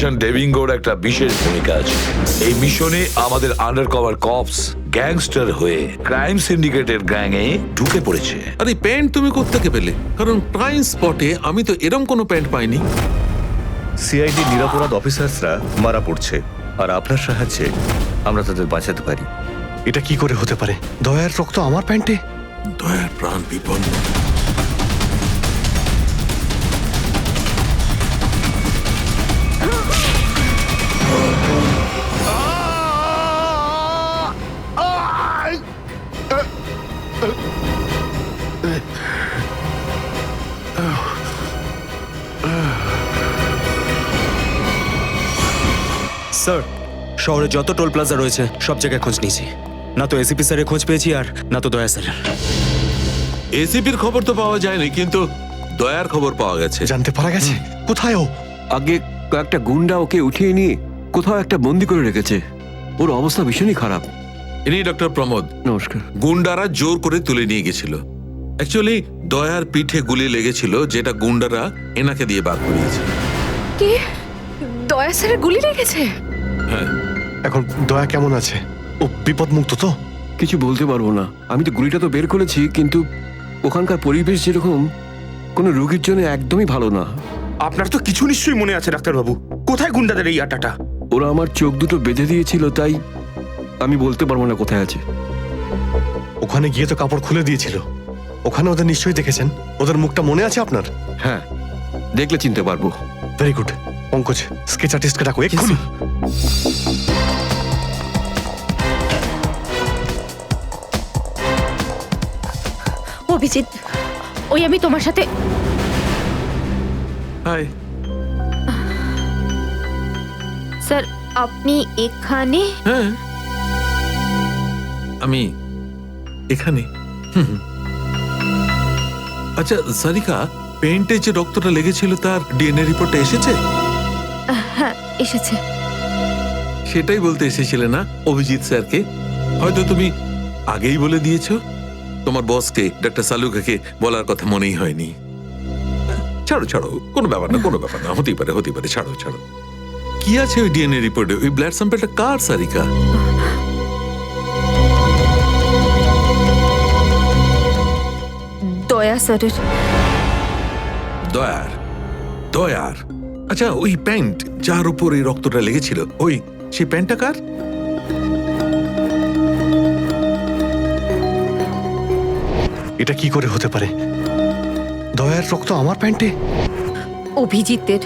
ডেভিঙ্গোর একটা বিশেষ ভূমিকা আছে এই মিশনে। আমাদের আন্ডারকভার কপস গ্যাংস্টার হয়ে ক্রাইম সিন্ডিকেটের গ্যাংয়ে ঢুকে পড়েছে। আরে প্যান্ট তুমি কোত্থেকে পেলে? কারণ ক্রাইম স্পটে আমি তো এরম কোনো প্যান্ট পাইনি। সিআইডি নিরাপরাধ অফিসার্সরা মারা পড়ছে, আর আপনার সাহায্যে আমরা তাদের বাঁচাতে পারি। এটা কি করে হতে পারে? দয়ার রক্ত আমার প্যান্টে? দয়ার প্রাণ বিপন্ন। স্যার, শহরে যত টোল প্লাজা রয়েছে সব জায়গায় খোঁজ নিয়েছি। না তো এসিপি স্যারের খোঁজ পেয়েছি, আর না তো দয়া স্যারের। এসিপির খবর তো পাওয়া যায়নি, কিন্তু দয়ার খবর পাওয়া গেছে। জানতে পারা গেছে কোথায় ও? আগে কয়েকটা গুন্ডা ওকে উঠিয়ে নিয়ে কোথাও একটা বন্দি করে রেখেছে। ওর অবস্থা ভীষণই খারাপ। ইনি ডক্টর প্রমোদ। নমস্কার। গুন্ডারা জোর করে তুলে নিয়ে গেছিল। অ্যাকচুয়ালি দয়ার পিঠে গুলি লেগেছিল, যেটা গুন্ডারা এনাকে দিয়ে বার করিয়েছে। কে? দয়া স্যারের গুলি লেগেছে? হ্যাঁ। এখন দয়া কেমন আছে? ও বিপদ মুক্ত তো? কিছু বলতে পারবো না। আমি তো গুলিটা তো বের করেছি, কিন্তু ওখানকার পরিবেশ যেরকম কোনো রোগীর জন্য একদমই ভালো না। আপনার তো কিছু নিশ্চয়ই মনে আছে ডাক্তারবাবু। কোথায় গুন্ডাদের এই আটাটা? ওরা আমার চোখ দুটো বেঁধে দিয়েছিল, তাই আমি বলতে পারবো না কোথায় আছে। ওখানে গিয়ে তো কাপড় খুলে দিয়েছিল। ওখানে ওদের নিশ্চয়ই দেখেছেন। ওদের মুখটা মনে আছে আপনার? হ্যাঁ, দেখলে চিনতে পারবো। Very good. পঙ্কজ, স্কেচ আর্টিস্টকে ডাকো এক্ষুনি। অভিজিৎ, ওই আমি তোমার সাথে। হাই। স্যার, আপনি এখানে? হ্যাঁ, আমি এখানে। আচ্ছা সারিকা, পেন্টে যে রক্তটা লেগেছিল তার ডিএনএ রিপোর্টটা এসেছে? হ্যাঁ, এসেছে। সেটাই বলতে এসেছিলে না অভিজিৎ স্যারকে? হয়তো তুমি আগেই বলে দিয়েছো। তোমার বসকে ডক্টর সালুকাকে বলার কথা মনেই হয়নি। ছাড়ো ছাড়ো, কোনো ব্যাপার না, কোনো ব্যাপার না, হতেই পারে হতেই পারে, ছাড়ো ছাড়ো। কি আছে ওই ডিএনএ রিপোর্টে? ওই ব্লাড স্যাম্পলটা কার সারিকা? দয়া স্যারের। দয়ার? দয়ার? আচ্ছা, ওই প্যান্ট যার উপর এই রক্তটা লেগেছিল, ওই সেই প্যান্টটা কার? এটা কি করে হতে পারে? দয়ার রক্ত আমার প্যান্টে? অভিজিতের।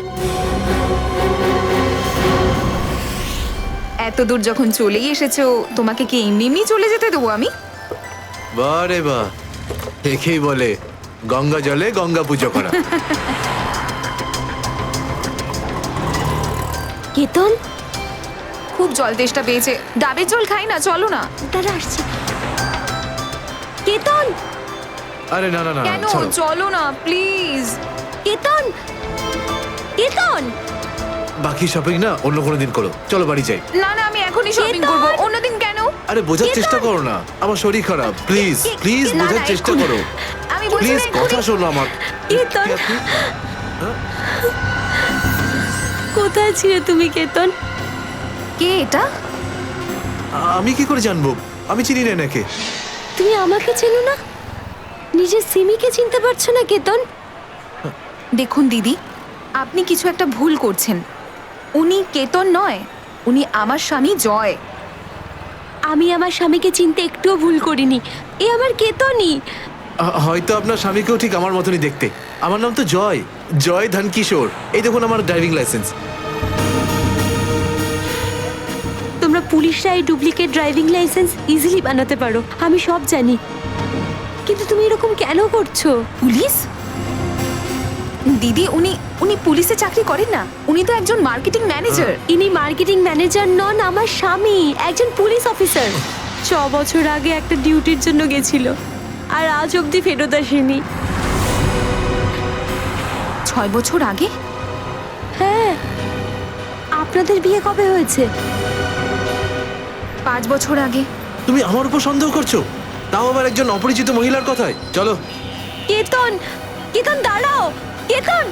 এত দূর যখন চলেই এসেছো, তোমাকে কি এমনি এমনি চলে যেতে দেবো আমি? বারে বাহ, দেখেই বলে গঙ্গা জলে গঙ্গা পুজো করা। কেতন, খুব জল তেষ্টা পেয়েছে, ডাবের জল খাই না, চলো না। তারা আসছে। কেতন, আরে না না না, কেন? ছাড়ো। চলো না প্লিজ। কেতন, কেতন। বাকি শপিং না অন্য কোনো দিন করো, চলো বাড়ি যাই। না না, আমি এখনই শপিং কেতন! করবো, অন্যদিন কেন? আরে বোঝার চেষ্টা করো না, আমার শরীর খারাপ। প্লিজ প্লিজ না, বোঝার না, চেষ্টা এক্ষুনি। করো। আমি বলছি প্লিজ না, কথা এক্ষুনি। শোনো আমার। কেতন, কোথায় ছিলে তুমি কেতন? কে এটা? আমি কি করে জানবো? আমি চিনি না এনাকে। তুমি আমাকে চেনো না? নিজের সিমিকে চিনতে পারছো না কেতন? দেখুন দিদি, আপনি কিছু একটা ভুল করছেন। উনি কেতন নয়, উনি আমার স্বামী জয়। আমি আমার স্বামীকে চিনতে একটুও ভুল করিনি। এ আমার কেতনই। হয়তো আপনার স্বামীকেও ঠিক আমার মতনই দেখতে। আমার নাম তো জয়, জয় ধনকিশোর। এই দেখুন আমার ড্রাইভিং লাইসেন্স। তোমরা পুলিশরা এই ডুপ্লিকেট ড্রাইভিং লাইসেন্স ইজিলি বানাতে পারো, আমি সব জানি। কিন্তু তুমি এরকম কেন করছো? পুলিশ? দিদি, উনি উনি পুলিশে চাকরি করেন না, উনি তো একজন মার্কেটিং ম্যানেজার। ইনি মার্কেটিং ম্যানেজার নন, আমার স্বামী একজন পুলিশ অফিসার। 6 বছর আগে একটা ডিউটির জন্য গেছিল, আর আজ অবধি ফেরত আসেনি। 6 বছর আগে? হ্যাঁ। আপনাদের বিয়ে কবে হয়েছে? 5 বছর আগে। তুমি আমার উপর সন্দেহ করছো, তাও আবার একজন অপরিচিত মহিলার কথায়। চলো। কেতন, কেতন দাঁড়াও, কেতন।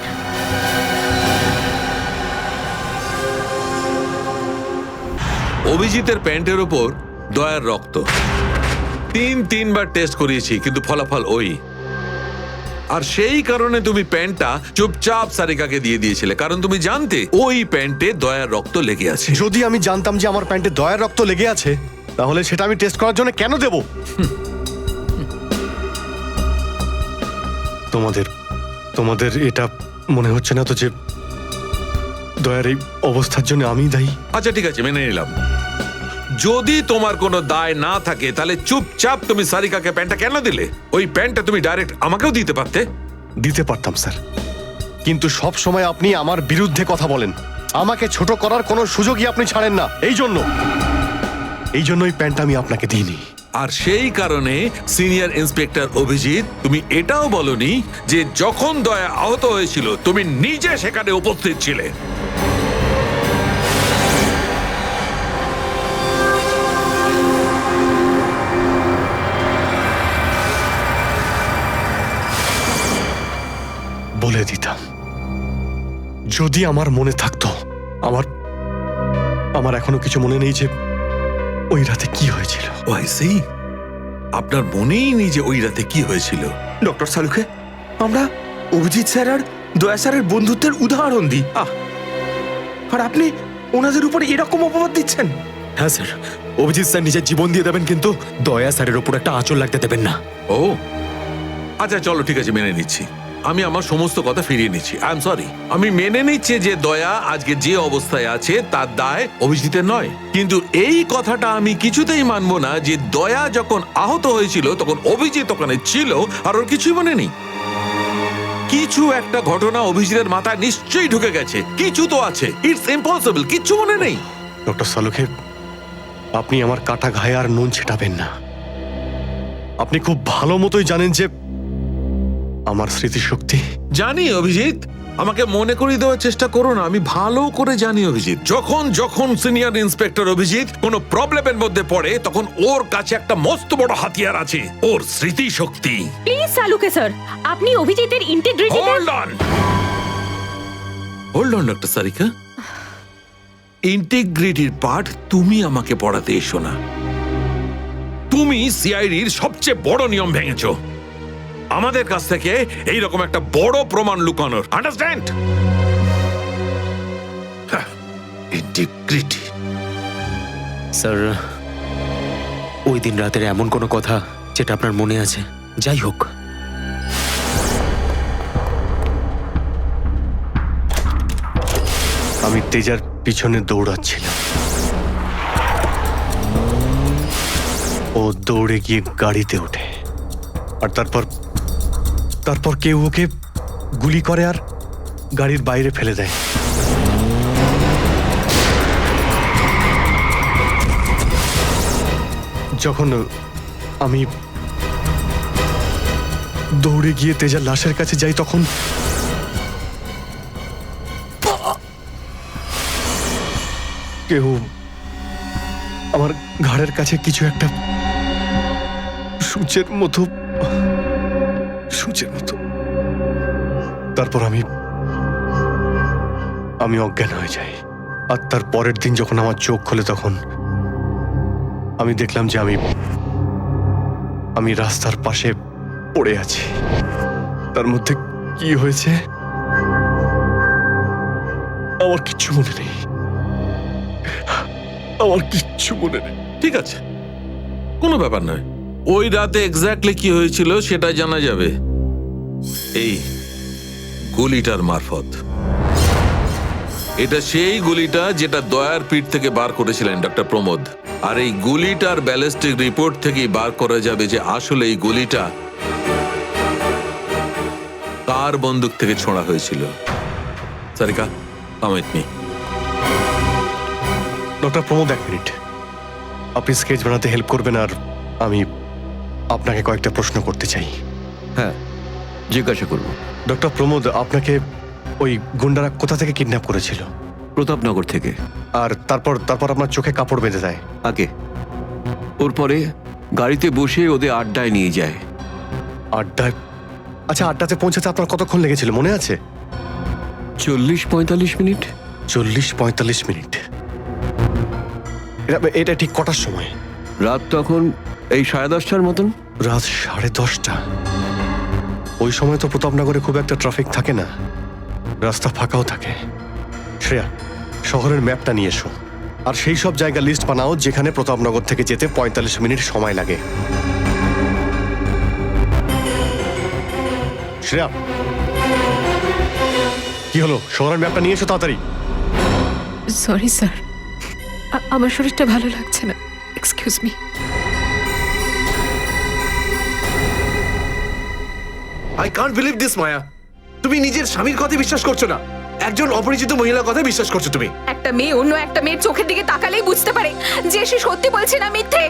অভিজিতের প্যান্টের ওপর দয়ার রক্ত। তিনবার টেস্ট করিয়েছি, কিন্তু ফলাফল ওই। আর সেই কারণে তুমি প্যান্টটা চুপচাপ সারিকাকে দিয়ে দিয়েছিলে, কারণ তুমি জানতে ওই প্যান্টে দয়ার রক্ত লেগে আছে। যদি আমি জানতাম যে আমার প্যান্টে দয়ার রক্ত লেগে আছে, তাহলে সেটা আমি টেস্ট করার জন্য কেন দেব? তোমাদের এটা মনে হচ্ছে না তো যে দয়ার এই অবস্থার জন্য আমিই দায়ী? আচ্ছা ঠিক আছে, মেনে নিলাম। যদি তোমার কোনো দায় না থাকে তাহলে চুপচাপ তুমি সারিকাকে প্যান্টটা কেন দিলে? ওই প্যান্টটা তুমি ডাইরেক্ট আমাকেও দিতে পারতে। দিতে পারতাম স্যার, কিন্তু সব সময় আপনি আমার বিরুদ্ধে কথা বলেন। আমাকে ছোট করার কোনো সুযোগই আপনি ছাড়েন না। এই জন্য ওই প্যান্টটা আমি আপনাকে দিইনি। আর সেই কারণে সিনিয়র ইন্সপেক্টর অভিজিৎ, তুমি এটাও বলনি যে যখন দয়া আহত হয়েছিল তুমি নিজে সেখানে উপস্থিত ছিলে। বলে দিতাম, যদি আমার মনে থাকতো। আমার এখনো কিছু মনে নেই যে ওই রাতে কি হয়েছিল। আপনার মনেই নেই যে ওই রাতে কি হয়েছিল? ডক্টর সালুখে, আমরা অভিজিৎ স্যার আর দয়া স্যারের বন্ধুত্বের উদাহরণ দিই, আর আপনি ওনাদের উপরে এরকম অপবাদ দিচ্ছেন? হ্যাঁ স্যার, অভিজিৎ স্যার নিজের জীবন দিয়ে দেবেন, কিন্তু দয়া স্যারের উপর একটা আঁচল লাগতে দেবেন না। ও আচ্ছা, চলো ঠিক আছে, মেনে নিচ্ছি। আমি আমার সমস্ত কথা ফিরিয়ে নিচ্ছি। I am sorry. আমি মেনে নিচ্ছি যে দয়া আজকে যে অবস্থায় আছে তার দায় অভিজিতের নয়, কিন্তু এই কথাটা আমি কিছুতেই মানবো না যে দয়া যখন আহত হয়েছিল তখন অভিজিৎ ওখানে ছিল আর ওর কিছুই মনে নেই। কিছু একটা ঘটনা অভিজিতের মাথায় নিশ্চয়ই ঢুকে গেছে, কিছু তো আছে। ইটস ইম্পসিবল, কিচ্ছু মনে নেই। ডক্টর সালুখে, আপনি আমার কাটা ঘায়ে আর নুন ছেটাবেন না। আপনি খুব ভালো মতোই জানেন যে আমার স্মৃতিশক্তি। জানি অভিজিৎ, আমাকে মনে করিয়ে দেওয়ার চেষ্টা করো না। আমি ভালো করে জানি অভিজিৎ, যখন সিনিয়র ইন্সপেক্টর অভিজিৎ কোনো প্রবলেমের মধ্যে পড়ে তখন ওর কাছে একটা মস্ত বড় হাতিয়ার আছে, ওর স্মৃতিশক্তি। প্লিজ সালুকে স্যার, আপনি অভিজিতের integrity. Hold on doctor Sarika, ইন্টিগ্রিটির পার্ট তুমি আমাকে পড়াতে এসো না। তুমি সিআইডির সবচেয়ে বড় নিয়ম ভেঙেছো, আমাদের কাছ থেকে এইরকম একটা বড় প্রমাণ লুকানোর। আন্ডারস্ট্যান্ড? ইন্টিগ্রিটি। স্যার, ওই দিন রাতের এমন কোনো কথা যেটা আপনার মনে আছে? যাই হোক, আমি তেজার পিছনে দৌড়াচ্ছিলাম। ও দৌড়ে গিয়ে গাড়িতে ওঠে, আর তারপর কেউ ওকে গুলি করে আর গাড়ির বাইরে ফেলে দেয়। যখন আমি দৌড়ে গিয়ে তেজার লাশের কাছে যাই, তখন কেউ আমার ঘাড়ের কাছে কিছু একটা সূচের মতো। তারপর আমি অজ্ঞান হয়ে যাই। আর তার পরের দিন যখন আমার চোখ খোলে, তখন আমি দেখলাম যে আমি রাস্তার পাশে পড়ে আছি। তার মধ্যে কি হয়েছে আমার কিচ্ছু মনে নেই। ঠিক আছে, কোনো ব্যাপার নয়। ওই রাতে এক্স্যাক্টলি কি হয়েছিল সেটা জানা যাবে এই গুলিটার মারফত। এটা সেই গুলিটা যেটা দয়ার পিঠ থেকে বার করেছিলেন ডক্টর প্রমোদ। আর এই গুলিটার ব্যালিস্টিক রিপোর্ট থেকেই বার করা যাবে যে আসলে এই গুলিটা কার বন্দুক থেকে ছোঁড়া হয়েছিল। Sarika, come with me. Doctor Pramod, এক মিনিট। আপনি স্কেচ বানাতে হেল্প করবেন, আর আমি আপনাকে কয়েকটা প্রশ্ন করতে চাই। হ্যাঁ, জিজ্ঞাসা করব। ডক্টর প্রমোদ, আপনাকে ওই গুন্ডারা কোথা থেকে কিডন্যাপ করেছিল? প্রতাপনগর থেকে। আর তারপর আপনার চোখে কাপড় বেঁধে দেয়? আগে ওর পরে গাড়িতে বসে ওদের আড্ডায় নিয়ে যায়। আড্ডায়? আচ্ছা, আড্ডাতে পৌঁছাতে আপনার কতক্ষণ লেগেছিল মনে আছে? 40-45 মিনিট। 40-45 মিনিট। এটা ঠিক কটার সময়? রাত তখন এই 10:30টার মতন। রাত 10:30টা? ওই সময় তো প্রতাপনগরে খুব একটা ট্রাফিক থাকে না, রাস্তা ফাঁকাও থাকে। শ্রেয়া, শহরের ম্যাপটা নিয়ে এসো, আর সেই সব জায়গা লিস্ট বানাও যেখানে প্রতাপনগর থেকে যেতে 45 মিনিট সময় লাগে। শ্রেয়া, কি হলো? শহরের ম্যাপটা নিয়ে এসো তাড়াতাড়ি। সরি স্যার, আমার শরীরটা ভালো লাগছে না, excuse me. I can't believe this Maya, তুমি নিজের স্বামীর কথা বিশ্বাস করছো না, একজন অপরিচিত মহিলার কথা বিশ্বাস করছো তুমি। একটা মেয়ে অন্য একটা মেয়ের চোখের দিকে তাকালেই বুঝতে পারে যে সে সত্যি বলছে না মিথ্যে।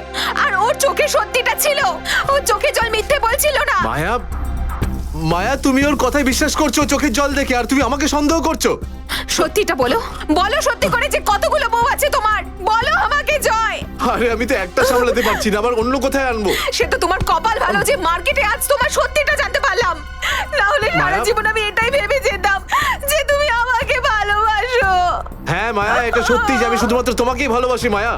আর ওর চোখে সত্যিটা ছিল, ওর চোখে জল মিথ্যে বলছিল না। মায়া, মায়া তুমি ওর কথায় বিশ্বাস করছো চোখের জল দেখে, আর তুমি আমাকে সন্দেহ করছো। সত্যিটা বলো, বলো সত্যি করে যে কতগুলো বউ আছে তোমার, বলো আমাকে জয়। আরে আমি তো একটা সামলাতে পারছি না, আবার অন্য কোথায় আনবো? সে তো তোমার কপাল ভালো যে মার্কেটে আজ তোমার সত্যিটা জানতে পারলাম, না হলে সারা মায়া- জীবন আমি এটাই ভেবে যেতাম যে তুমি আমাকে ভালোবাসো। হ্যাঁ মায়া, এটা সত্যি যে আমি শুধুমাত্র তোমাকেই ভালোবাসি মায়া।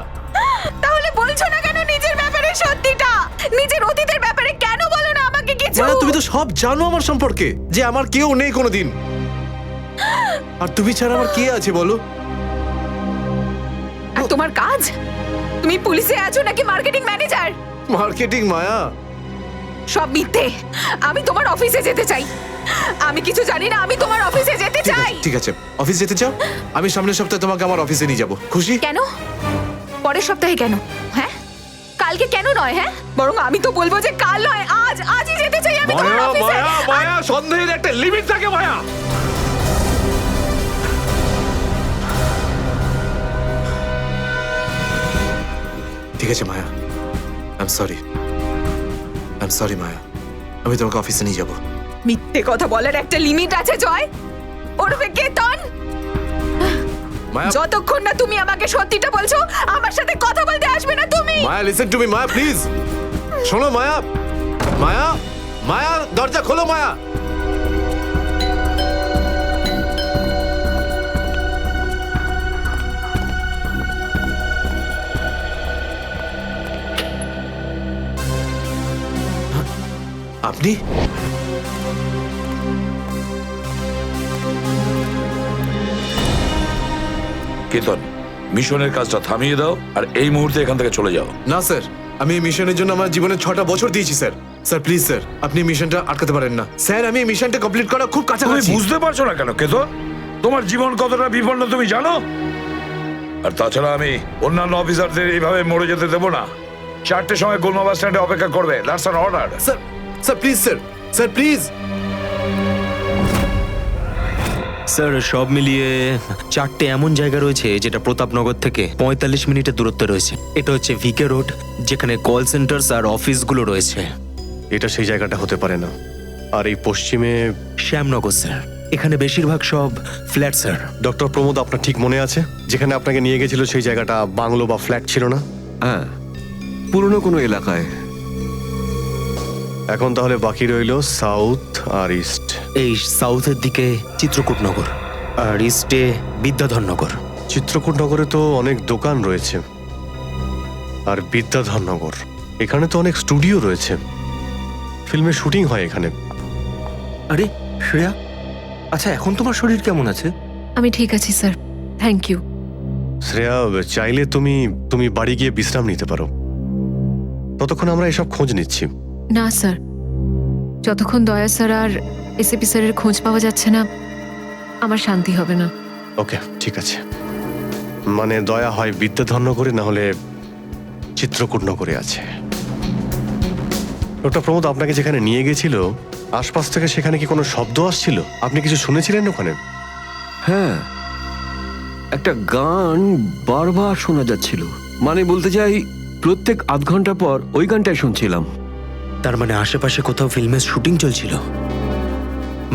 তাহলে বলছো না কেন নিজের ব্যাপারে সত্যিটা? নিজের অতীতের ব্যাপারে কেন বলো না আমাকে কিছু? মায়া তুমি তো সব জানো আমার সম্পর্কে, যে আমার কেউ নেই কোনোদিন, আর তুমি ছাড়া আমার কে আছে বলো? আর তোমার কাজ? তুমি পুলিশে আছো নাকি মার্কেটিং ম্যানেজার? মার্কেটিং মায়া। সব মিথ্যে। আমি তোমার অফিসে যেতে চাই। আমি কিছু জানি না, আমি তোমার অফিসে যেতে ঠিক চাই। আছে, ঠিক আছে, অফিস যেতে চাও? আমি সামনের সপ্তাহে তোমাকে আমার অফিসে নিয়ে যাবো, খুশি? কেন? পরের সপ্তাহে কেন? হ্যাঁ, কালকে কেন নয়? হ্যাঁ, বরং আমি তো বলবো যে কাল নয়, আজই যেতে চাই আমি তোমার মায়া অফিসে। মায়া মায়া, সন্দেহের একটা লিমিট থাকে মায়া। ঠিক আছে মায়া, আই এম সরি মায়া, আমি তোমাকে অফিসে নিয়ে যাবো। মিথ্যে কথা বলার একটা লিমিট আছে জয়, ওরফে কেতন। মায়া, যতক্ষণ না তুমি আমাকে সত্যিটা বলছো, আমার সাথে কথা বলতে আসবে না তুমি। Maya listen to me Maya, please শোনো মায়া। মায়া, মায়া দরজা খোলো মায়া। আপনি? কেতন, মিশনের কাজটা থামিয়ে দাও আর এই মুহূর্তে এখান থেকে চলে যাও। না স্যার, আমি এই মিশনের জন্য আমার জীবনে 6টা বছর দিয়েছি স্যার। স্যার প্লিজ স্যার, আপনি এই মিশনটা আটকাতে পারেন না স্যার। আমি এই মিশনটা কমপ্লিট করা খুব তুমি কাছাকাছি। বুঝতে পারছো না কেন কেতন? তোমার জীবন কতটা বিপন্ন তুমি জানো? আর তাছাড়া আমি অন্যান্য অফিসারদের এইভাবে মরে যেতে দেবো না। 4টের সময় গোলমা বাস স্ট্যান্ডে অপেক্ষা করবে, that's an order. Sir, sir please sir, sir please. Sir সব মিলিয়ে 4টে এমন জায়গা রয়েছে যেটা প্রতাপনগর থেকে 45 মিনিটের দূরত্বে রয়েছে। এটা হচ্ছে ভিকে রোড, যেখানে কল সেন্টার্স আর অফিসগুলো রয়েছে। এটা সেই জায়গাটা হতে পারে না। আর এই পশ্চিমে শ্যামনগর স্যার, এখানে বেশিরভাগ সব ফ্ল্যাট স্যার। ডক্টর প্রমোদ, আপনার ঠিক মনে আছে যেখানে আপনাকে নিয়ে গেছিল সেই জায়গাটা বাংলো বা ফ্ল্যাট ছিল না? হ্যাঁ, পুরনো কোনো এলাকায়। এখন তাহলে বাকি রইল সাউথ আর ইস্ট। এই সাউথের দিকে চিত্রকূটনগর আর ইস্টে বিদ্যাধরনগর। চিত্রকূটনগরে তো অনেক দোকান রয়েছে, আর বিদ্যাধরনগর এখানে তো অনেক স্টুডিও রয়েছে, ফিল্মের শুটিং হয় এখানে। আরে শ্রেয়া, আচ্ছা এখন তোমার শরীর কেমন আছে? আমি ঠিক আছি স্যার, থ্যাংক ইউ। শ্রেয়া, চাইলে তুমি বাড়ি গিয়ে বিশ্রাম নিতে পারো, ততক্ষণ আমরা এসব খোঁজ নিচ্ছি। না স্যার, যতক্ষণ দয়া স্যার আর এসিপি স্যারের খোঁজ পাওয়া যাচ্ছে না, আমার শান্তি হবে না। ওকে, ঠিক আছে। মানে দয়া হয় বিদ্যাধরনগরে, না হলে চিত্রকূটনগরে আছে। ডক্টর প্রমোদ আপনাকে যেখানে নিয়ে গেছিল, আশপাশ থেকে সেখানে কি কোনো শব্দ আসছিল? আপনি কিছু শুনেছিলেন ওখানে? হ্যাঁ, একটা গান বারবার শোনা যাচ্ছিল। মানে বলতে চাই, প্রত্যেক আধ ঘন্টা পর ওই গানটাই শুনছিলাম। তার মানে আশেপাশে কোথাও ফিল্মের শুটিং চলছিল,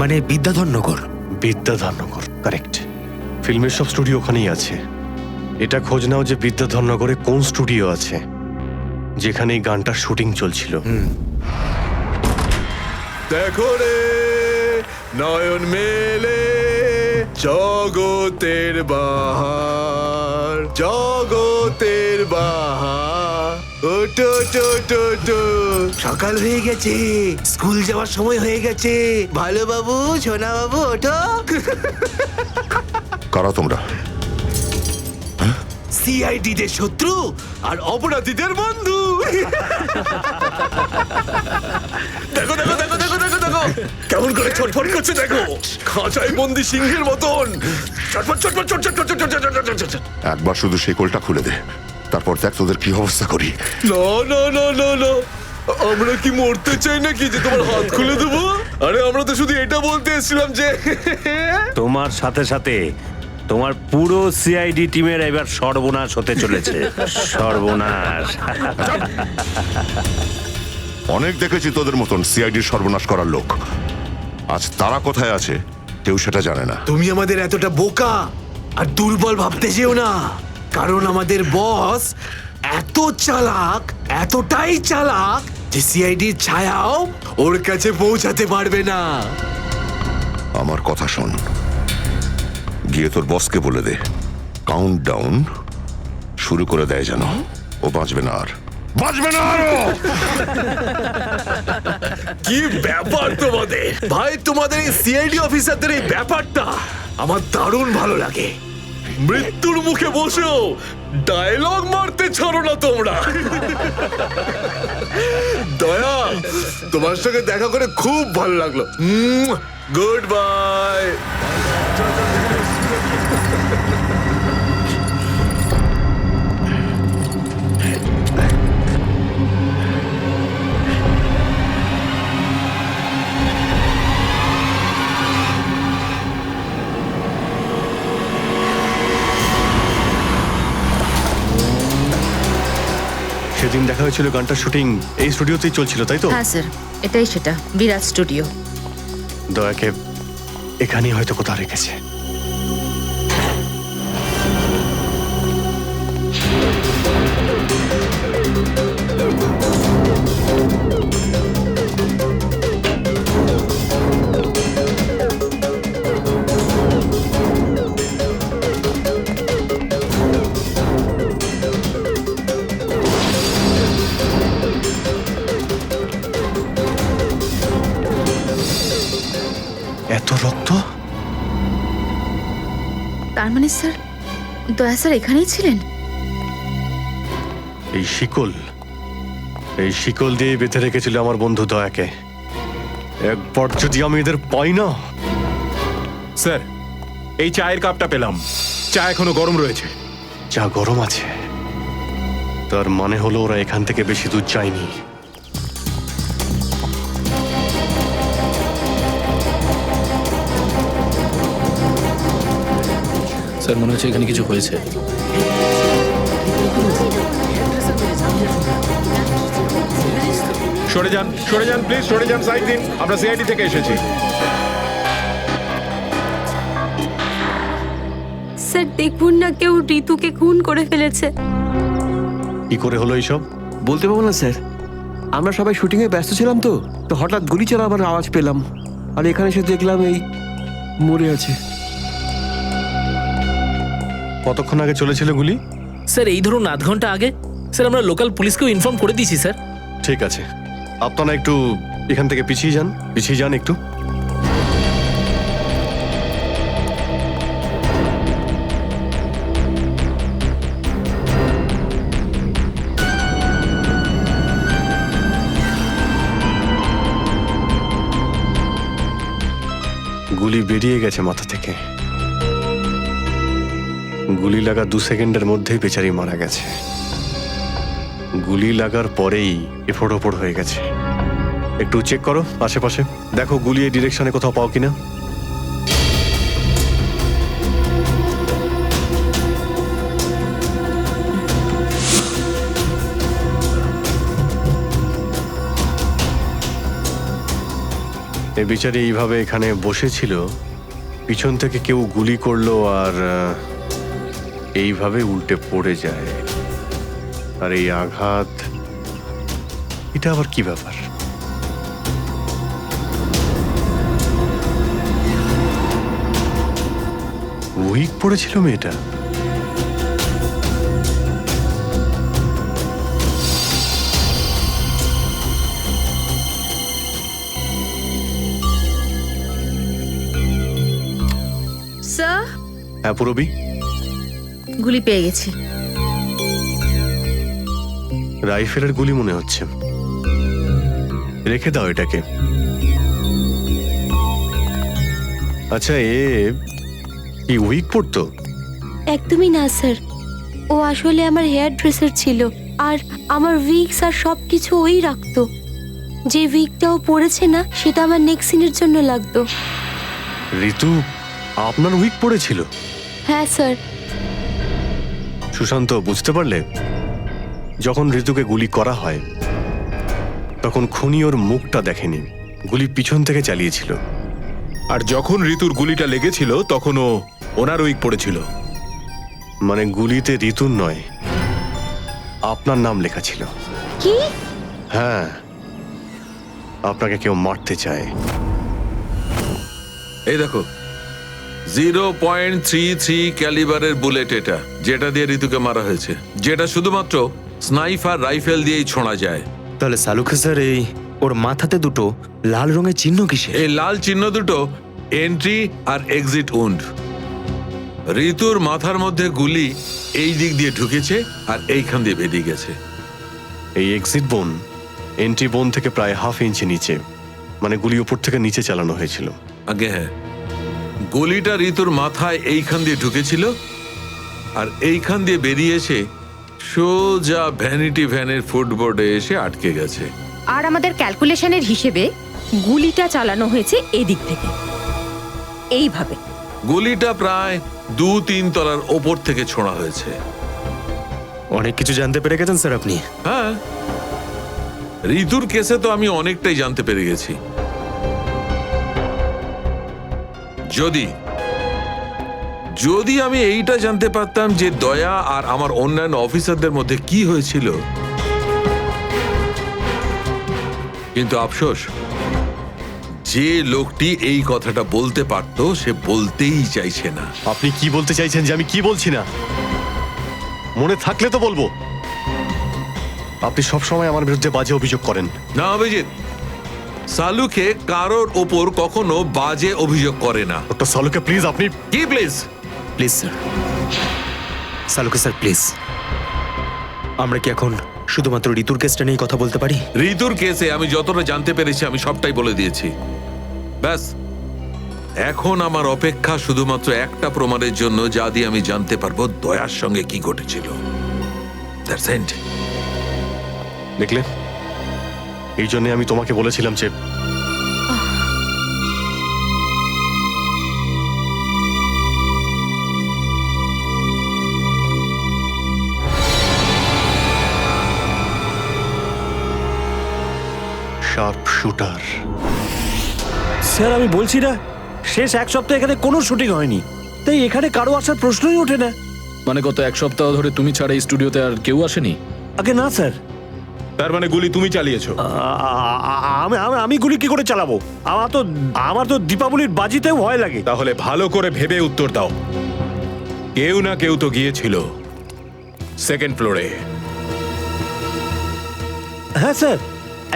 মানে বিদ্যাধরনগর। বিদ্যাধরনগর, কারেক্ট। ফিল্মের সব স্টুডিও ওখানেই আছে। এটা খোঁজ নাও যে বিদ্যাধরনগরে কোন স্টুডিও আছে যেখানে এই গানটার শুটিং চলছিল। দেখো রে নয়ন মেলে জগতের বাহার, জগতের মেয়ের বাহার, ওটো ওটো ওটো ওটো। সকাল হয়ে গেছে, স্কুল যাওয়ার সময় হয়ে গেছে। ভালো বাবু, সোনা বাবু, ওঠো। কারা তোমরা? সিআইডি দের শত্রু আর অপরাধীদের বন্ধু। দেখো দেখো দেখো দেখো দেখো দেখো কেমন করে ছটফট করছে, দেখো খাঁচায় বন্দি সিংহের মতন ছটফট ছটফট ছটফট ছটফট ছটফট ছটফট। একবার শুধু শেকলটা খুলে দে, তারপর দেখ তোদের কি অবস্থা করি। না না না না না, আমরা কি মরতে চাই নাকি যে তোমার হাত খুলে দেবো? আরে আমরা তো শুধু এটা বলতে এসেছিলাম যে তোমার সাথে সাথে তোমার পুরো সিআইডি টিমের এবার সর্বনাশ হতে চলেছে। সর্বনাশ। অনেক দেখেছি তোদের মতন সিআইডির সর্বনাশ করার লোক। আজ তারা কোথায় আছে কেউ সেটা জানে না। তুমি আমাদের এতটা বোকা আর দুর্বল ভাবতে যেও না, কারণ আমাদের বস এত চালাক, এতটাই চালাক যে সিআইডির ছায়াও ওর কাছে পৌঁছাতে পারবে না। আমার কথা শোন, গিয়ে তোর বসকে বলে দে কাউন্ট ডাউন শুরু করে দেয় যেন ও বাঁচবে না আর, বাঁচবে না আরো। কি ব্যাপার তোমাদের ভাই, তোমাদের এই সিআইডি অফিসারদের এই ব্যাপারটা আমার দারুণ ভালো লাগে। মৃত্যুর মুখে বসেও ডায়লগ মারতে ছাড়ো না তোমরা। দয়া, তোমার সঙ্গে দেখা করে খুব ভালো লাগলো। Good bye. সেদিন দেখা হয়েছিল গানটার শুটিং এই স্টুডিওতেই চলছিল, তাই তো? হ্যাঁ স্যার, এটাই সেটা, বিরাট স্টুডিও। দয়াকে এখানেই হয়তো কোথাও রেখেছে। এত রক্ত? তার মানে স্যার, দয়া স্যার এখানেই ছিলেন? এই শিকল দিয়ে বেঁধে রেখেছিল আমার বন্ধু দয়াকে। একবার যদি আমি এদের পাই না। স্যার, এই চায়ের কাপটা পেলাম, চা এখনো গরম রয়েছে। চা গরম আছে, তার মানে হলো ওরা এখান থেকে বেশি দূর যায়নি। স্যার, মনে হচ্ছে এখানে কিছু হয়েছে। সরে যান প্লিজ, সরে যান, সাইড দিন। আমরা সিআইডি থেকে এসেছি। স্যার দেখুন না, কেউ ঋতুকে খুন করে ফেলেছে। কি করে হলো এইসব? বলতে পারবো না স্যার, আমরা সবাই শুটিংয়ে ব্যস্ত ছিলাম তো তো হঠাৎ গুলি চালাবার আওয়াজ পেলাম, আর এখানে এসে দেখলাম এই মরে আছে। কতক্ষণ আগে চলেছিল গুলি? স্যার এই ধরুন আধ ঘন্টা আগে। স্যার আমরা লোকাল পুলিশকেও ইনফর্ম করে দিয়েছি স্যার। ঠিক আছে, আপনারা একটু এখান থেকে পিছিয়ে যান একটু। গুলি বেরিয়ে গেছে মাথা থেকে। গুলি লাগা 2 সেকেন্ডের মধ্যেই বেচারি মারা গেছে। গুলি লাগার পরেই এফোড় ওপড় হয়ে গেছে। একটু চেক করো আশেপাশে, দেখো গুলি এই ডিরেকশনে কোথাও পাও কিনা। এ বিচারি এইভাবে এখানে বসেছিল, পিছন থেকে কেউ গুলি করলো আর এইভাবে উল্টে পড়ে যায়। আর এই আঘাত, এটা আবার কি ব্যাপার? উইক পড়েছিল মেয়েটা। হ্যাঁ পুরবি, গুলি পেয়ে গেছি। রাইফেলের গুলি মনে হচ্ছে। রেখে দাও এটাকে। আচ্ছা, কি উইক পড়তো? একদমই না স্যার, ও আসলে আমার হেয়ার ড্রেসার ছিল, আর আমার উইগস আর সব কিছু ওই রাখতো। যে উইগটা ও পরেছে না, সেটা আমার নেক্সট সিনের জন্য লাগতো। ঋতু আপনার উইক পড়েছিল? হ্যাঁ স্যার। সুশান্ত, বুঝতে পারলে? যখন ঋতুকে গুলি করা হয় তখন খুনি ওর মুখটা দেখেনি, গুলি পিছন থেকে চালিয়েছিল। আর যখন ঋতুর গুলিটা লেগেছিল তখন ও ওনার উইক পড়েছিল। মানে গুলিতে ঋতুর নয়, আপনার নাম লেখা ছিল। কি? হ্যাঁ, আপনাকে কেউ মারতে চায়। এই দেখো, 0.33 ক্যালিবারের বুলেট এটা, যেটা দিয়ে ঋতুকে মারা হয়েছে, যেটা শুধুমাত্র স্নাইপার রাইফেল দিয়েই ছোঁড়া যায়। তাহলে সালুখে স্যার, এই ওর মাথাতে দুটো লাল রঙের চিহ্ন কিসে? এই লাল চিহ্ন দুটো এন্ট্রি আর এক্সিট উন্ড। ঋতুর মাথার মধ্যে গুলি এই দিক দিয়ে ঢুকেছে আর এইখান দিয়ে বেরিয়ে গেছে। এই এক্সিট বোন এন্ট্রি বোন থেকে প্রায় হাফ ইঞ্চি নিচে, মানে গুলি উপর থেকে নিচে চালানো হয়েছিল। আগে হ্যাঁ, গুলিটা ঋতুর মাথায় এইখান দিয়ে ঢুকেছিল আর এইখান দিয়ে বেরিয়ে এসে সোজা ভ্যানিটি ভ্যানের ফুটবোর্ডে এসে আটকে গেছে। আর আমাদের ক্যালকুলেশনের হিসেবে গুলিটা চালানো হয়েছে এদিক থেকে, এইভাবে। গুলিটা প্রায় 2-3 তলার ওপর থেকে ছোঁড়া হয়েছে। অনেক কিছু জানতে পেরে গেছেন স্যার আপনি। হ্যাঁ, ঋতুর কেসে তো আমি অনেকটাই জানতে পেরে গেছি। যদি আমি এইটা জানতে পারতাম যে দয়া আর আমার অন্যান্য অফিসারদের মধ্যে কি হয়েছিল, কিন্তু আফসোস, যে লোকটি এই কথাটা বলতে পারতো সে বলতেই চাইছে না। আপনি কি বলতে চাইছেন যে আমি কি বলছি না? মনে থাকলে তো বলবো। আপনি সব সময় আমার বিরুদ্ধে বাজে অভিযোগ করেন। না অভিজিৎ, সালুকে কারোর ওপর কখনো বাজে অভিযোগ করে না। ডক্টর সালুকে প্লিজ, আপনি কি please? Please sir, Salunke sir please, আমরা কি এখন শুধুমাত্র ঋতুর কেসটা নিয়ে কথা বলতে পারি? ঋতুর কেসে আমি যতটা জানতে পেরেছি আমি সবটাই বলে দিয়েছি। ব্যাস, এখন আমার অপেক্ষা শুধুমাত্র একটা প্রমাণের জন্য, যা দিয়ে আমি জানতে পারবো দয়ার সঙ্গে কি ঘটেছিল। That's it. দেখলে, এই জন্য আমি তোমাকে বলেছিলাম যে শার্প শুটার। স্যার, আমি বলছি না, শেষ এক সপ্তাহ এখানে কোনো শুটিং হয়নি, তাই এখানে কারো আসার প্রশ্নই ওঠে না। মানে গত এক সপ্তাহ ধরে তুমি ছাড়া এই স্টুডিওতে আর কেউ আসেনি? আগে না স্যার। তার মানে গুলি তুমি চালিয়েছো? আমি গুলি কি করে চালাবো? আমার তো দীপাবলির বাজিতেও ভয় লাগে। তাহলে ভালো করে ভেবে উত্তর দাও। কেউ না কেউ তো গিয়েছিল সেকেন্ড ফ্লোরে। হ্যাঁ স্যার,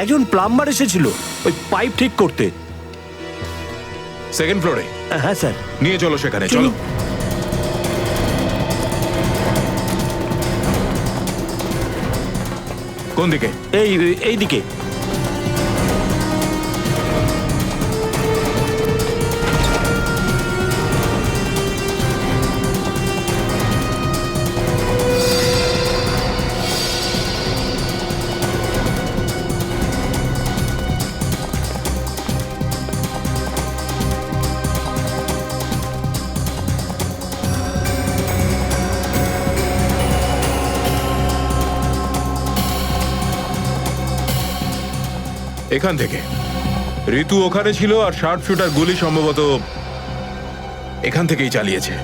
একজন প্লাম্বার এসেছিল ওই পাইপ ঠিক করতে। সেকেন্ড ফ্লোরে? হ্যাঁ স্যার। নিয়ে চলো সেখানে, চলো। কোন দিকে? এই দিকে। এখান থেকে ঋতু ওখানে ছিল, আর শার্প শুটার গুলি সম্ভবত এখান থেকেই চালিয়েছে।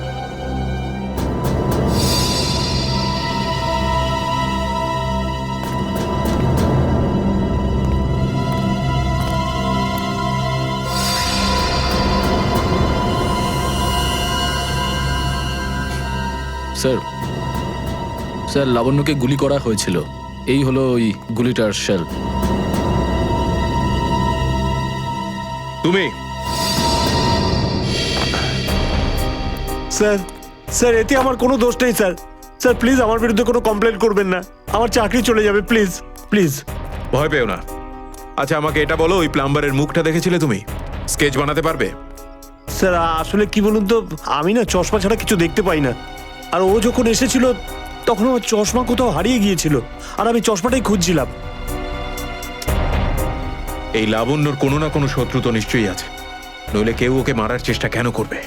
স্যার, লাবণ্যকে গুলি করা হয়েছিল। এই হলো ওই গুলিটার শেল। তুমি? স্যার, স্যার এতে আমার কোনো দোষ নেই স্যার। স্যার প্লিজ আমার বিরুদ্ধে কোনো কমপ্লেন করবেন না, আমার চাকরি চলে যাবে, প্লিজ প্লিজ। ভয় পেও না। আচ্ছা আমাকে এটা বলো, ওই প্লাম্বারের মুখটা দেখেছিলে তুমি? স্কেচ বানাতে পারবে? স্যার আসলে কি বলুন তো, আমি না চশমা ছাড়া কিছু দেখতে পাই না। আর ও যখন এসেছিল তখন আমার চশমা কোথাও হারিয়ে গিয়েছিল, আর আমি চশমাটাই খুঁজছিলাম। এই লাবণ্যর কোনো না কোনো শত্রু তো নিশ্চয়ই আছে, নইলে কেউ ওকে মারার চেষ্টা কেন করবে?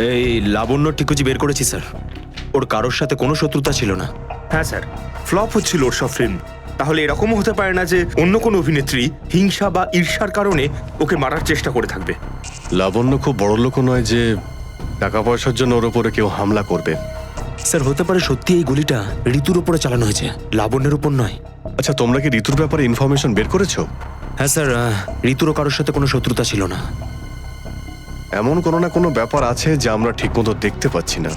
এই লাবণ্য টিকুজি বের করেছি স্যার, ওর কারোর সাথে কোনো শত্রুতা ছিল না। হ্যাঁ স্যার, ফ্লপ হচ্ছিল ওর সব ফিল্ম। তাহলে এরকমও হতে পারে না যে অন্য কোনো অভিনেত্রী হিংসা বা ঈর্ষার কারণে ওকে মারার চেষ্টা করে থাকবে। লাবণ্য খুব বড় লোক নয় যে টাকা পয়সার জন্য ওর উপরে কেউ হামলা করবে। স্যার হতে পারে সত্যি এই গুলিটা ঋতুর উপরে চালানো হয়েছে, লাবণ্যের উপর নয়। আচ্ছা তোমরা কি ঋতুর ব্যাপারে ইনফরমেশন বের করেছো? হ্যাঁ স্যার, ঋতুরও কারোর সাথে কোনো শত্রুতা ছিল না। এমন কোনো না কোনো ব্যাপার আছে যা আমরা ঠিকমতো দেখতে পাচ্ছি না।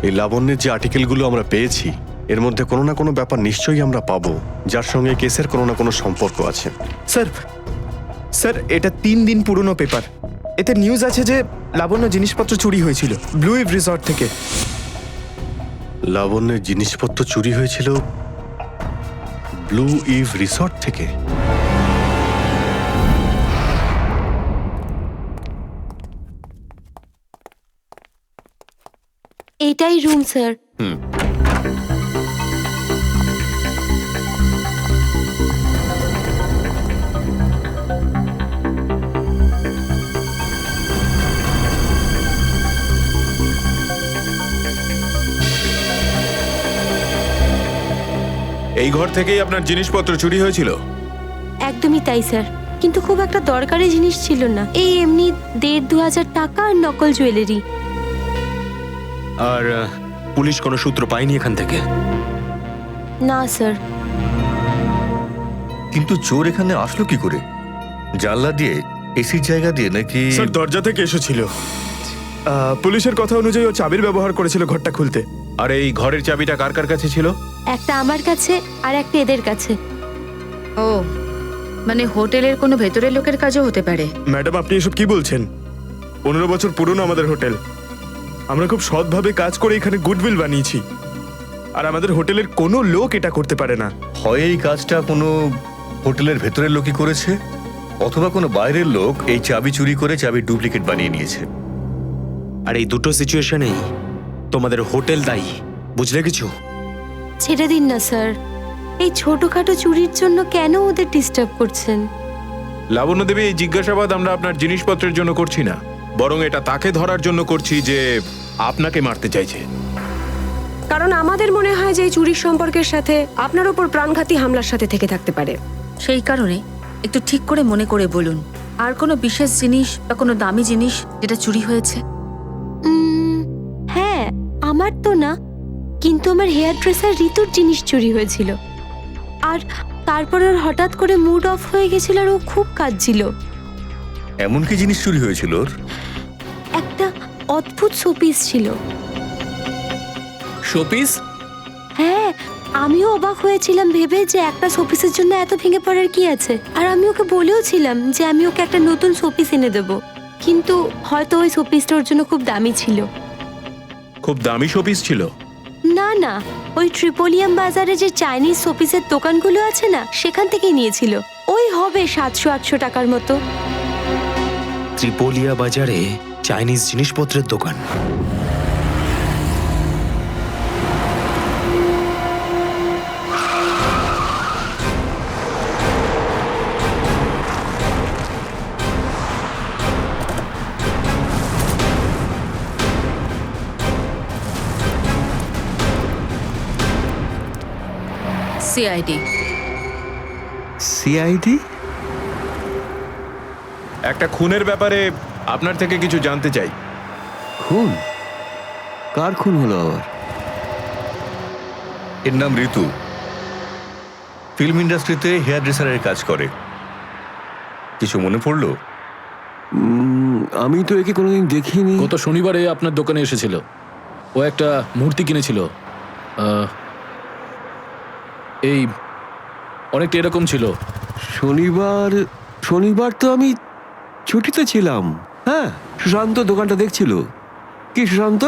এই লাবণ্যের যে আর্টিকেলগুলো আমরা পেয়েছি এর মধ্যে কোনো না কোনো ব্যাপার নিশ্চয়ই আমরা পাবো যার সঙ্গে কেসের কোনো না কোনো সম্পর্ক আছে। স্যার স্যার এটা 3 দিন পুরনো পেপার। এতে নিউজ আছে যে লাবণ্য জিনিসপত্র চুরি হয়েছিল ব্লু ইভ রিসর্ট থেকে। লাবণ্যের জিনিসপত্র চুরি হয়েছিল ব্লু ইভ রিসর্ট থেকে? এটাই রুম স্যার। এই ঘর থেকেই আপনার জিনিসপত্র চুরি হয়েছিল? একদমই তাই স্যার, কিন্তু খুব একটা দরকারি জিনিস ছিল না, এই এমনি 1,500-2,000 টাকা আর নকল জুয়েলারি। আর পুলিশ কোনো সূত্র পায়নি এখান থেকে? না স্যার। কিন্তু চোর এখানে আসলো কি করে? জানলা দিয়ে, এসির জায়গা দিয়ে নাকি? স্যার দরজা থেকে এসেছিল। পুলিশের কথা অনুযায়ী ও চাবির ব্যবহার করেছিল ঘরটা খুলতে। আর এই ঘরের চাবিটা কার কার কাছে ছিল? একটা আমার কাছে আর একটা এদের কাছে। ও মানে হোটেলের কোনো ভেতরের লোকের কাজও হতে পারে। ম্যাডাম আপনি এসব কি বলছেন? 15 বছর পুরনো আমাদের হোটেল, আমরা খুব সৎভাবে কাজ করে এখানে গুডউইল বানিয়েছি, আর আমাদের হোটেলের কোনো লোক এটা করতে পারে না। হয় এই কাজটা কোনো হোটেলের ভেতরের লোকই করেছে, অথবা কোনো বাইরের লোক এই চাবি চুরি করে চাবির ডুপ্লিকেট বানিয়ে নিয়েছে। আর এই দুটো সিচুয়েশনেই তোমাদের হোটেল দায়ী, বুঝলে কিছু? ছেড়ে দিন না স্যার, এই ছোটখাটো চুরির জন্য কেন ওদের ডিস্টার্ব করছেন? লাবণ্য দেবী, এই জিজ্ঞাসাবাদ আমরা আপনার জিনিসপত্রের জন্য করছি না, বরং এটা তাকে ধরার জন্য করছি যে আপনাকে মারতে চাইছে। কারণ আমাদের মনে হয় যে এই চুরির সম্পর্কের সাথে আপনার উপর প্রাণঘাতী হামলার সাথে থেকে থাকতে পারে। সেই কারণে একটু ঠিক করে মনে করে বলুন, আর কোনো বিশেষ জিনিস বা কোনো দামি জিনিস যেটা চুরি হয়েছে? হ্যাঁ, আমার তো না, কিন্তু আমার হেয়ার ড্রেসার ঋতুর জিনিস চুরি হয়েছিল। আর তারপর ওর হঠাৎ করে মুড অফ হয়ে গেছিল আর ও খুব কাঁদছিল। এমন কি জিনিস চুরি হয়েছিল ওর? একটা অদ্ভুত শোপিস ছিল। শোপিস? হ্যাঁ, আমিও অবাক হয়েছিলাম ভেবে যে একটা শোপিসের জন্য এত ভেঙে পড়ার কি আছে। আর আমি ওকে বলেও ছিলাম যে আমি ওকে একটা নতুন শোপিস এনে দেবো, কিন্তু হয়তো ওই শোপিসটা ওর জন্য খুব দামি ছিল। খুব দামি শোপিস ছিল? না না, ওই ট্রিপোলিয়াম বাজারে যে চাইনিজ শোপিসের দোকানগুলো আছে না, সেখান থেকেই নিয়েছিল। ওই হবে 700-800 টাকার মতো। ত্রিপোলিয়া বাজারে চাইনিজ জিনিসপত্রের দোকান? সিআইডি। সিআইডি? একটা খুনের ব্যাপারে আপনার থেকে কিছু জানতে চাই। খুন? কার খুন হলো আবার? এর নাম ঋতু, ফিল্ম ইন্ডাস্ট্রিতে হেয়ার ড্রেসারের কাজ করে। কিছু মনে পড়লো? আমি তো একে কোনোদিন দেখিনি। গত শনিবারে আপনার দোকানে এসেছিল, ও একটা মূর্তি কিনেছিল, এই অনেকটা এরকম ছিল। শনিবার তো আমি ছুটিতে ছিলাম। হ্যাঁ, সুশান্ত দোকানটা দেখছিল। কি সুশান্ত?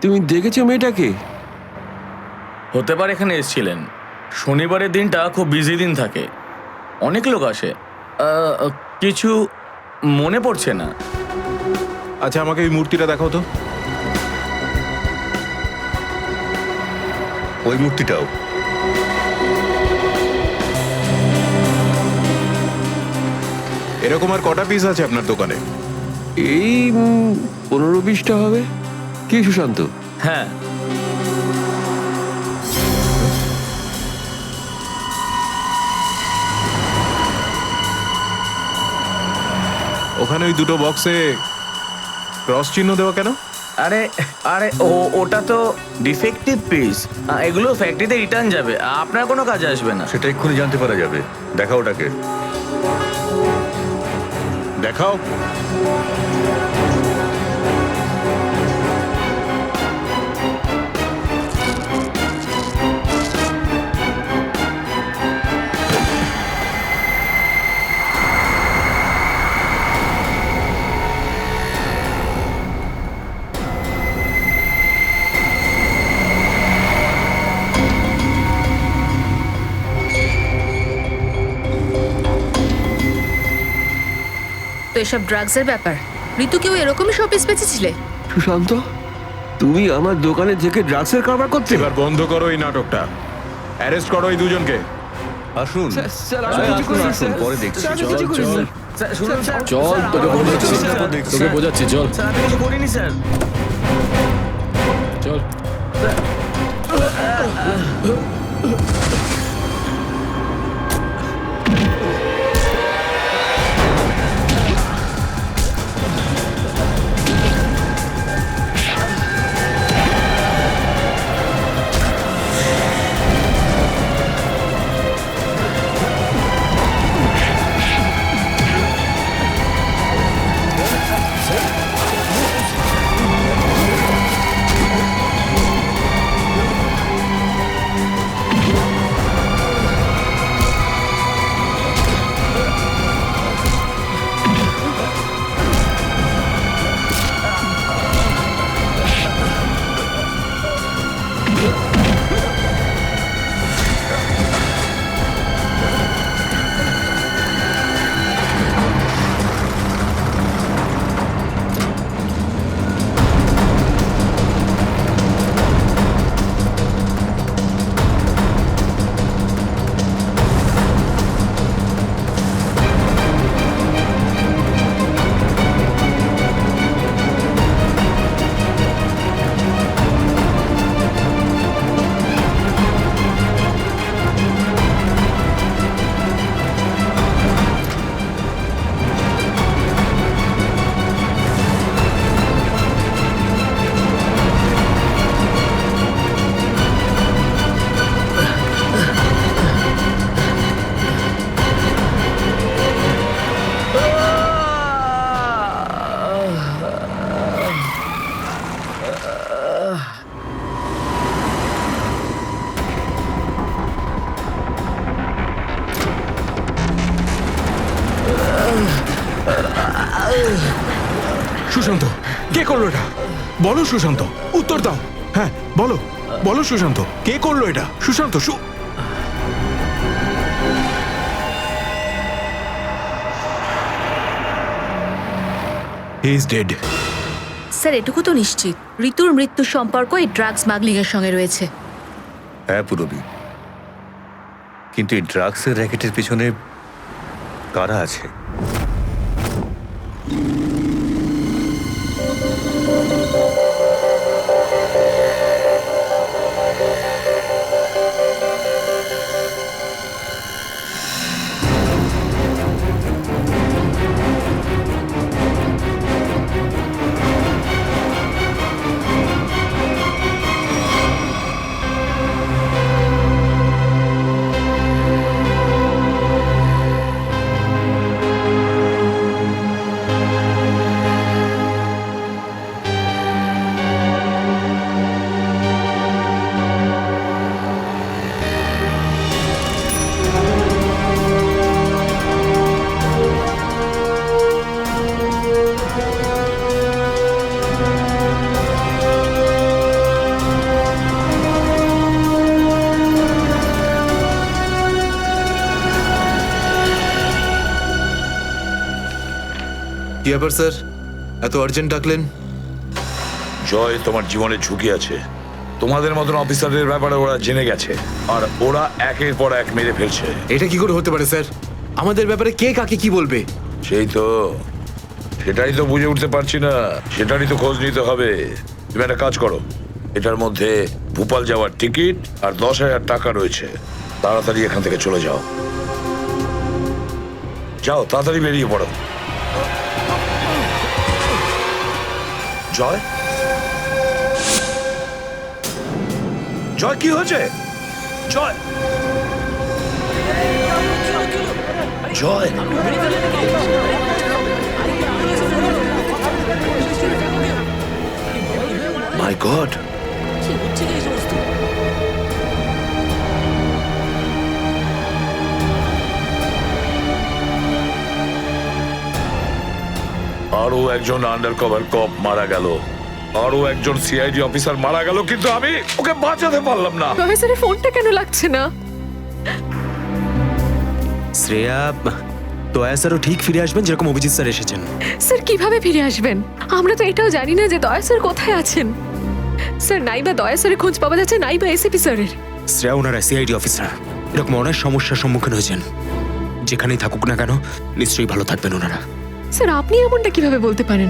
তুমি দেখেছো মেয়েটাকে? হতে পারে এখানে এসেছিলেন। শনিবারের দিনটা খুব বিজি দিন থাকে, অনেক লোক আসে। কিছু মনে পড়ছে না। আচ্ছা, আমাকে এই মূর্তিটা দেখাও তো। ওই মূর্তিটাও। এরকম আর কটা পিস আছে আপনার দোকানে? এই 15-20টা হবে। কি সুশান্ত? হ্যাঁ, ওখানে ওই দুটো বক্সে ক্রস চিহ্ন দেওয়া কেন? আরে আরে ওটা তো ডিফেক্টিভ পিস, এগুলো ফ্যাক্টরিতে রিটার্ন যাবে, আপনার কোনো কাজে আসবে না। সেটা এক্ষুনি জানতে পারা যাবে। দেখাও ওটাকে, দেখাও। তো এসব ড্রাগসের ব্যাপার। ঋতুকেও এরকমই শোপিস বেঁচেছিলে? সুশান্ত, তুমি আমার দোকানে থেকে ড্রাগসের কারবার করতে? এবার বন্ধ করো এই নাটকটা। অ্যারেস্ট করো এই দুজনকে। আসুন, স্যার, আমি কিছু করিনি, আসুন, স্যার। পরে দেখছি। স্যার, আমি কিছু করিনি। শুনুন স্যার, চল, তোকে বোঝাচ্ছি, তোকে বোঝাচ্ছি, চল স্যার, আমি কিছু করিনি স্যার। চল। সুশান্ত, কে করলো এটা? বলো সুশান্ত, উত্তর দাও। হ্যাঁ বলো, বলো সুশান্ত, কে করলো এটা? Sushant, he is dead. Sir, এটুকু তো নিশ্চিত ঋতুর মৃত্যুর সম্পর্ক এই ড্রাগ স্মাগলিং এর সঙ্গে রয়েছে। হ্যাঁ পুরবি, কিন্তু এই ড্রাগসের র্যাকেটের পিছনে কারা আছে? ব্যাপার স্যার, এত আর্জেন্ট ডাকলেন? জয়, তোমার জীবনে ঝুঁকি আছে। তোমাদের মতন অফিসারদের ব্যাপারে ওরা জেনে গেছে, আর ওরা একের পর এক মেরে ফেলছে। এটা কি করে হতে পারে স্যার? আমাদের ব্যাপারে কে কাকে কি বলবে? সেটাই তো বুঝে উঠতে পারছি না। সেটারই তো খোঁজ নিতে হবে। তুমি একটা কাজ করো, এটার মধ্যে ভোপাল যাওয়ার টিকিট আর 10,000 টাকা রয়েছে। তাড়াতাড়ি এখান থেকে চলে যাও। যাও, তাড়াতাড়ি বেরিয়ে পড়ো। জয়, জয়, কি হয়েছে? জয়, জয়, মাই গড, আরো একজন আন্ডার কভার কপ মারা গেল, আরো একজন সিআইডি অফিসার মারা গেল, কিন্তু আমি ওকে বাঁচাতে পারলাম না। স্যারের ফোনটা কেন লাগছে না? শ্রেয়া, দয়া স্যারও ঠিক ফিরে আসবেন যেরকম অভিজিৎ স্যার এসেছেন। স্যার কিভাবে ফিরে আসবেন? আমরা তো এটাও জানি না যে দয়া স্যার কোথায় আছেন। স্যার, নাইবা দয়া স্যারের খোঁজ পাওয়া যাচ্ছে, নাইবা এসিপি স্যারের। শ্রেয়া ওনারা সিআইডি অফিসার, এরকম অনেক সমস্যার সম্মুখীন হয়েছেন। যেখানেই থাকুক না কেন, নিশ্চয়ই ভালো থাকবেন ওনারা। স্যার, আপনি এমনটা কিভাবে বলতে পারেন?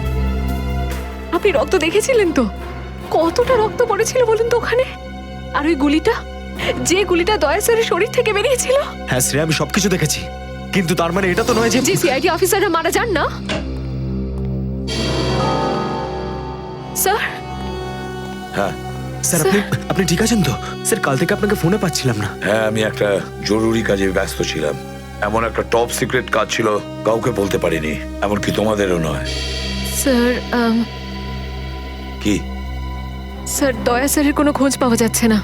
আপনি রক্ত দেখেছিলেন তো? কতটা রক্ত পড়েছিল বলুন তো ওখানে? আর ওই গুলিটা, যে গুলিটা দয়া স্যারের শরীর থেকে বেরিয়েছিল। হ্যাঁ শ্রেয়া, আমি সবকিছু দেখেছি, কিন্তু তার মানে এটা তো নয় যে সিআইডি অফিসাররা মারা যান না। স্যার, হ্যাঁ স্যার, আপনি ঠিক আছেন তো? স্যার, কাল থেকে আপনাকে ফোনে পাচ্ছিলাম না। হ্যাঁ, আমি একটা জরুরি কাজে ব্যস্ত ছিলাম। এমন একটা টপ সিক্রেট কাজ ছিল, কাউকে বলতে পারিনি, এমনকি তোমাদেরও নয়। স্যার, কি? স্যার, দয়া স্যারের কোনো খোঁজ পাওয়া যাচ্ছে না।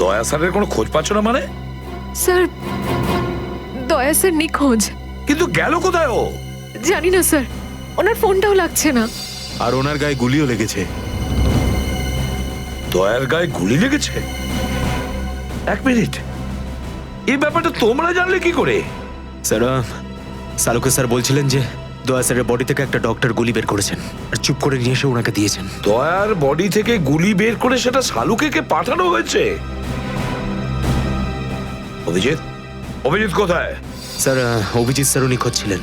দয়া স্যারের কোনো খোঁজ পাচ্ছ না মানে? স্যার, দয়া স্যার নিখোঁজ। কিন্তু গেল কোথায় ও? জানি না স্যার, ওনার ফোনটাও লাগছে না। আর ওনার গায়ে গুলিও লেগেছে। দয়ার গায়ে গুলি লেগেছে? এক মিনিট, এই ব্যাপারটা তোমরা জানলে কি করে? স্যার, সালুকে স্যার বলছিলেন যে দয়া স্যারের বডি থেকে একটা ডক্টর গুলি বের করেছেন আর চুপ করে নিয়ে এসে ওনাকে দিয়েছেন। দয়ার বডি থেকে গুলি বের করে সেটা শালুকে পাঠানো হয়েছে? অভিজিৎ, অভিজিৎ কোথায়? স্যার, অভিজিৎ স্যারও নিখোঁজ ছিলেন,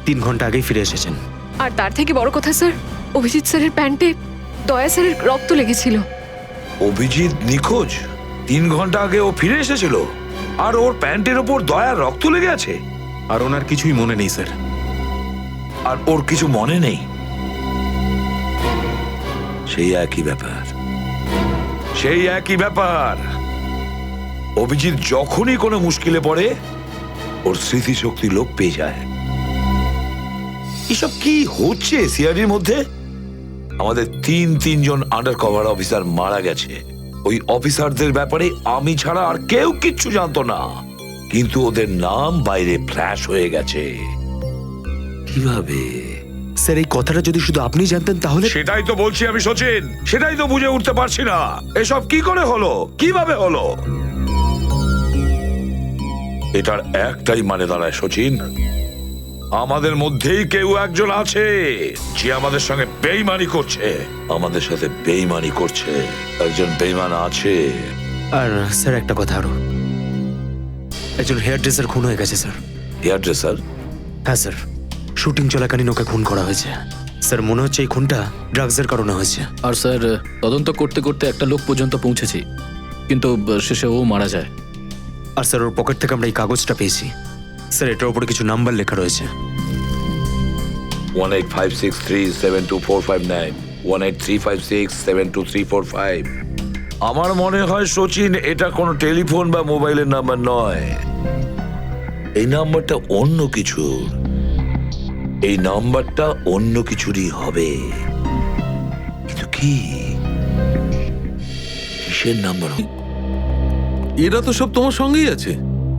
3 ঘন্টা আগেই ফিরে এসেছেন। আর তার থেকে বড় কথা স্যার, অভিজিৎ স্যারের প্যান্টে দয়া স্যারের রক্ত লেগেছিল। অভিজিৎ নিখোঁজ? 3 ঘন্টা আগে ও ফিরে এসেছিল, আর ওর প্যান্টের ওপর দয়ার রক্ত লেগে আছে? আর ওনার কিছুই মনে নেই স্যার। আর ওর কিছু মনে নেই? সেই একই ব্যাপার, সেই একই ব্যাপার। অভিজিৎ যখনই কোনো মুশকিলে পড়ে, ওর স্মৃতিশক্তি লোপ পেয়ে যায়। এসব কি হচ্ছে সিআইডির মধ্যে? আমাদের তিনজন আন্ডার কভার অফিসার মারা গেছে। ওই অফিসারদের ব্যাপারে আমি ছাড়া আর কেউ কিচ্ছু জানতো না, কিন্তু ওদের নাম বাইরে ফ্ল্যাশ হয়ে গেছে। কিভাবে? স্যার, এই কথাটা যদি শুধু আপনি জানতেন তাহলে। সেটাই তো বলছি আমি সচিন, সেটাই তো বুঝে উঠতে পারছি না। এসব কি করে হলো, কিভাবে হলো? এটার একটাই মানে দাঁড়ায় সচিন, আমাদের মধ্যেই কেউ একজন আছে যে আমাদের সঙ্গে বেইমানি করছে, আমাদের সাথে বেইমানি করছে। একজন বেইমান আছে। আর স্যার, একটা কথা আরো, একজন হেয়ার ড্রেসার খুন হয়ে গেছে স্যার। Hair dresser? হ্যাঁ স্যার, শুটিং চলাকালীন ওকে খুন করা হয়েছে। স্যার, মনে হচ্ছে এই খুনটা ড্রাগসের কারণে হয়েছে। আর স্যার, তদন্ত করতে করতে একটা লোক পর্যন্ত পৌঁছেছি, কিন্তু শেষে ও মারা যায়। আর স্যার, ওর পকেট থেকে আমরা এই কাগজটা পেয়েছি। স্যার, এটার উপরে কিছু নাম্বার লেখা রয়েছে। 185637245 183567235। আমার মনে হয় সচিন, এটা কোনো টেলিফোন বা মোবাইলের নাম্বার নয়। এই নাম্বারটা অন্য কিছু, এই নাম্বারটা অন্য কিছুরই হবে। কিন্তু কি, কিসের নাম্বার? এরা তো সব তোমার সঙ্গেই আছে।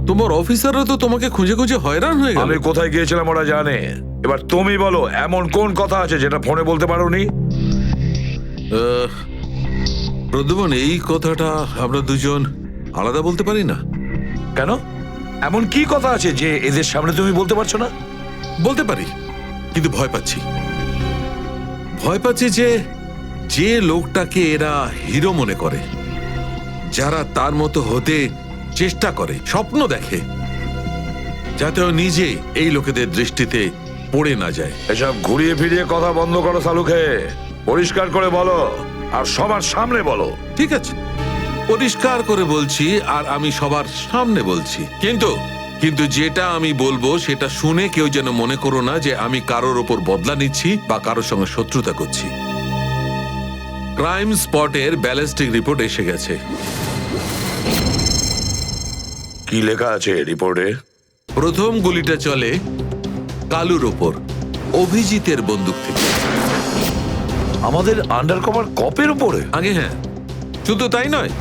তোমার অফিসাররা তো তোমাকে খুঁজে খুঁজে হয়রান হয়ে গেল। আমি কোথায় গিয়েছিলাম ওরা জানে। এবার তুমি বলো, এমন কোন কথা আছে যেটা ফোনে বলতে পারোনি? প্রদ্যুমন, এই কথাটা আমরা দুজন আলাদা বলতে পারি না। কেন? এমন কি কথা আছে যে এদের সামনে তুমি বলতে পারছো না? বলতে পারি, কিন্তু ভয় পাচ্ছি যে যে লোকটাকে এরা হিরো মনে করে, যারা তার মতো হতে চেষ্টা করে, স্বপ্ন দেখে, যাতে ও নিজে এই লোকেদের দৃষ্টিতে পড়ে না যায়। এসব ঘুরিয়ে ফিরিয়ে কথা বন্ধ করো সালুকে, পরিষ্কার করে বলো আর সবার সামনে বলো। ঠিক আছে, পরিষ্কার করে বলছি আর আমি সবার সামনে বলছি, কিন্তু যেটা আমি বলবো সেটা শুনে কেউ যেন মনে করো না যে আমি কারোর ওপর বদলা নিচ্ছি বা কারোর সঙ্গে শত্রুতা করছি। ক্রাইম স্পটের ব্যালিস্টিক রিপোর্ট এসে গেছে। কি লেখা আছে রিপোর্টে? প্রথম গুলিটা চলে কালুর ওপর, অভিজিতের বন্দুক থেকে। আমাদের আন্ডারকভার কপের উপরে? আগে হ্যাঁ, শুধু তাই নয়,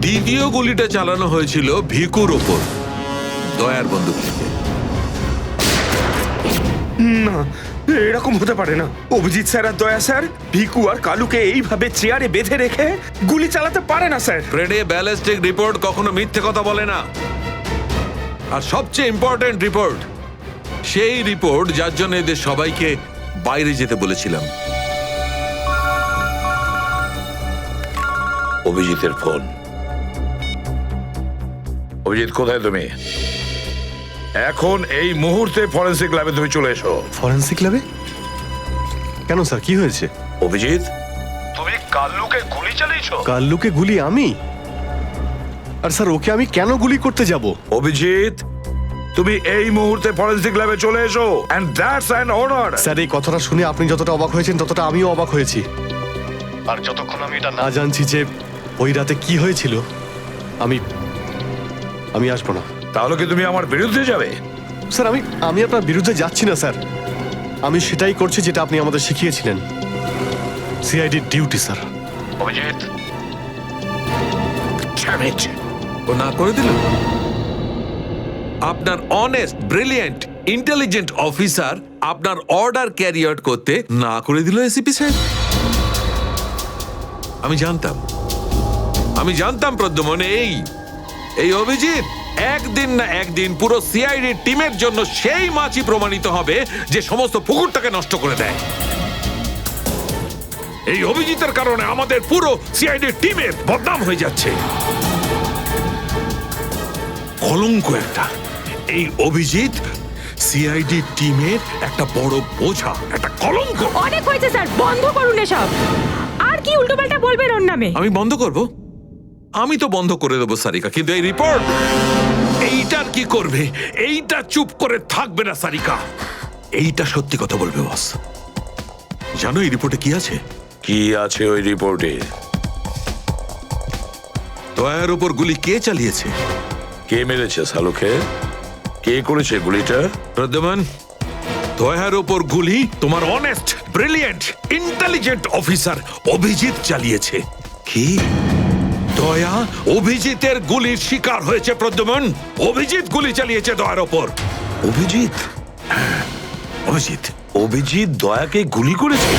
দ্বিতীয় গুলিটা চালানো হয়েছিল ভিকুর ওপর, দয়ার বন্দুক থেকে। না, এরকম হতে পারে না। অভিজিৎ স্যার আর দয়া স্যার ভিকু আর কালুকে এইভাবে চেয়ারে বেঁধে রেখে গুলি চালাতে পারে না স্যার। ফ্রেডে ব্যালিস্টিক রিপোর্ট কখনো মিথ্যে কথা বলে না। আর সবচেয়ে ইম্পর্টেন্ট রিপোর্ট, সেই রিপোর্ট যার জন্য এদের সবাইকে বাইরে যেতে বলেছিলাম। অভিজিতের ফোন। অভিজিৎ, কোথায় তুমি? এখন এই মুহূর্তে ফরেনসিক ল্যাবে তুমি চলে এসো। ফরেন্সিক ল্যাবে? কেন স্যার, কি হয়েছে? অভিজিৎ, তুমি কাল্লুকে গুলি চালিয়েছো? কাল্লুকে গুলি আমি? আর স্যার, ওকে আমি কেন গুলি করতে যাব? অভিজিৎ, তুমি এই মুহূর্তে ফরেনসিক ল্যাবে চলে এসো, and that's an order. Sir, এই কথাটা শুনে আপনি যতটা অবাক হয়েছেন ততটা আমিও অবাক হয়েছি। আর যতক্ষণ আমি এটা না জানছি যে ওই রাতে কি হয়েছিল, আমি আসবো না। তাহলে কি তুমি আমার বিরুদ্ধে যাবে? স্যার, আমি আপনার বিরুদ্ধে যাচ্ছি না স্যার। আমি সেটাই করছি যেটা আপনি আমাদের শিখিয়েছিলেন, সিআইডি ডিউটি স্যার। অভিজিৎ, ও না করে দিল। আপনার অনেস্ট, ব্রিলিয়েন্ট, ইন্টেলিজেন্ট অফিসার আপনার অর্ডার ক্যারি আউট করতে না করে দিল এসিপি সাহেব। আমি জানতাম প্রদ্যুম্ন, এই অভিজিৎ একদিন না একদিন পুরো সিআইডি টিমের জন্য সেই মাছি প্রমাণিত হবে যে সমস্ত পুকুরটাকে নষ্ট করে দেয়। এই অভিজিতের কারণে আমাদের পুরো সিআইডি টিমের বদনাম হয়ে যাচ্ছে। কলঙ্ক একটা। এই অভিজিৎ সিআইডি টিমের একটা বড় বোঝা, একটা কলঙ্ক। অনেক হয়েছে স্যার, বন্ধ করুন এসব। আর কি উল্টোপাল্টা বলবেন ওর নামে? আমি বন্ধ করব? আমি তো বন্ধ করে দেবো সারিকা, কিন্তু এই রিপোর্ট, এইটার কি করবে? এইটা চুপ করে থাকবে না সারিকা, এইটা সত্যি কথা বলবে বস। জানো এই রিপোর্টে কি আছে? কি আছে ওই রিপোর্টে? দয়ার উপর গুলি কে চালিয়েছে, কে মেরেছে সালুকে, কে করেছে গুলিটা? প্রদ্যুম্ন, দয়ার উপর গুলি তোমার honest, brilliant, intelligent officer Abhijit চালিয়েছে। কি? দয়া অভিজিতের গুলির শিকার হয়েছে প্রদ্যুম্ন। অভিজিৎ গুলি চালিয়েছে দয়ার ওপর। অভিজিৎ? অভিজিৎ অভিজিৎ দয়াকে গুলি করেছে?